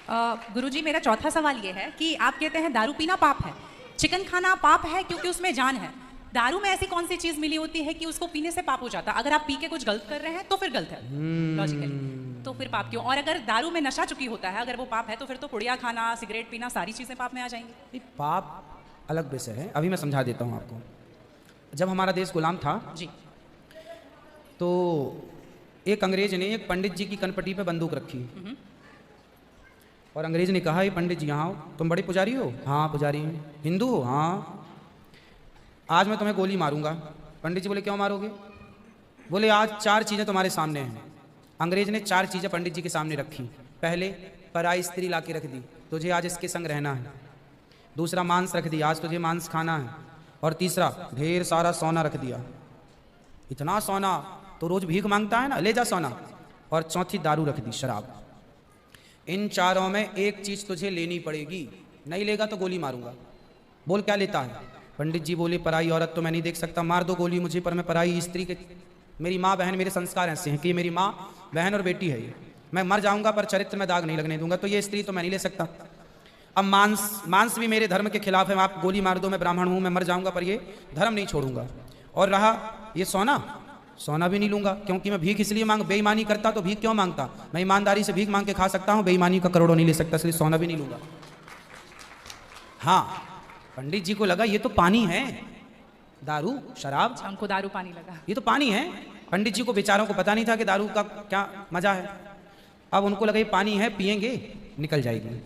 गुरुजी, मेरा चौथा सवाल ये है कि आप कहते हैं दारू पीना पाप है, चिकन खाना पाप है क्योंकि उसमें जान है। दारू में ऐसी कौन सी चीज मिली होती है कि उसको पीने से पाप हो जाता है? अगर आप पी के कुछ गलत कर रहे हैं तो फिर गलत है लॉजिकली, तो फिर पाप क्यों? और अगर दारू में नशा चुकी होता है, अगर वो पाप है, तो फिर तो पुड़िया खाना, सिगरेट पीना, सारी चीजें पाप में आ जाएंगी। पाप अलग विषय है, अभी मैं समझा देता हूँ आपको। जब हमारा देश गुलाम था जी, तो एक अंग्रेज ने एक पंडित जी की कनपटी पे बंदूक रखी और अंग्रेज ने कहा, ये पंडित जी यहाँ हो, तुम बड़े पुजारी हो? हाँ पुजारी हूँ। हिंदू हो? हाँ। आज मैं तुम्हें गोली मारूंगा। पंडित जी बोले, क्यों मारोगे? बोले, आज 4 चीज़ें तुम्हारे सामने हैं। अंग्रेज ने 4 चीज़ें पंडित जी के सामने रखी। पहले, पराई स्त्री ला के रख दी, तुझे आज इसके संग रहना है। दूसरा, मांस रख दिया, आज तुझे मांस खाना है। और तीसरा, ढेर सारा सोना रख दिया। इतना सोना तो रोज भीख मांगता है ना, ले जा सोना। और चौथी, दारू रख दी, शराब। इन चारों में एक चीज तुझे लेनी पड़ेगी, नहीं लेगा तो गोली मारूंगा। बोल, क्या लेता है? पंडित जी बोले, पराई औरत तो मैं नहीं देख सकता, मार दो गोली मुझे, पर मैं पराई स्त्री के, मेरी माँ बहन, मेरे संस्कार ऐसे हैं कि ये मेरी माँ बहन और बेटी है, ये मैं मर जाऊंगा पर चरित्र में दाग नहीं लगने दूंगा, तो ये स्त्री तो मैं नहीं ले सकता। अब मांस भी मेरे धर्म के खिलाफ है, आप गोली मार दो, मैं ब्राह्मण हूँ, मैं मर जाऊंगा पर ये धर्म नहीं छोड़ूंगा। और रहा ये सोना भी नहीं लूंगा, क्योंकि मैं भीख इसलिए बेईमानी करता तो भीख क्यों मांगता? मैं ईमानदारी से भीख मांग के खा सकता हूं, बेईमानी का करोड़ों नहीं ले सकता, इसलिए सोना भी नहीं लूंगा। हाँ, पंडित जी को लगा ये तो पानी है, दारू शराब। अच्छा, उनको दारू पानी लगा। ये तो पानी है। पंडित जी को बेचारों को पता नहीं था कि दारू का क्या मजा है। अब उनको लगा ये पानी है, पिएंगे निकल जाएगी।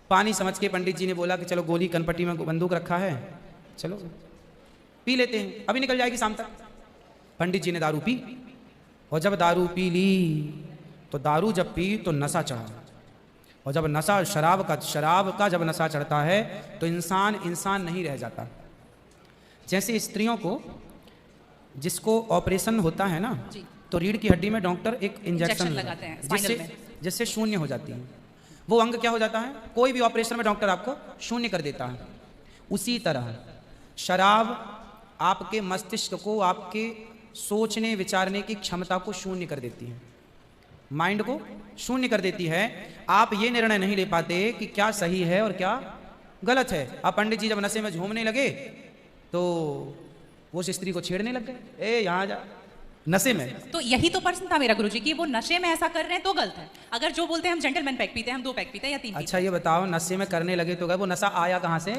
पानी समझ के पंडित जी ने बोला कि चलो, गोली कनपट्टी में बंदूक रखा है, चलो पी लेते हैं, अभी निकल जाएगी शाम तक। पंडित जी ने दारू पी, और जब दारू पी ली तो दारू जब पी तो नशा चढ़ा। और जब नशा शराब का जब नशा चढ़ता है तो इंसान नहीं रह जाता। जैसे स्त्रियों को, जिसको ऑपरेशन होता है ना, तो रीढ़ की हड्डी में डॉक्टर एक इंजेक्शन लगाते हैं जिससे शून्य हो जाती है। वो अंग क्या हो जाता है? कोई भी ऑपरेशन में डॉक्टर आपको शून्य कर देता है। उसी तरह शराब आपके मस्तिष्क को, आपके सोचने विचारने की क्षमता को शून्य कर देती है, माइंड को शून्य कर देती है। आप ये निर्णय नहीं ले पाते कि क्या सही है और क्या गलत है। अब पंडित जी जब नशे में झूमने लगे तो वो उस स्त्री को छेड़ने लग गए, ए यहाँ जा, नशे में। तो यही तो प्रश्न था मेरा गुरुजी कि वो नशे में ऐसा कर रहे हैं तो गलत है। अगर जो बोलते हैं हम जेंटलमैन पैक पीते हैं, हम 2 पैक पीते हैं या 3 पीते हैं। अच्छा ये बताओ, नशे में करने लगे तो गए, वो नशा आया कहाँ से?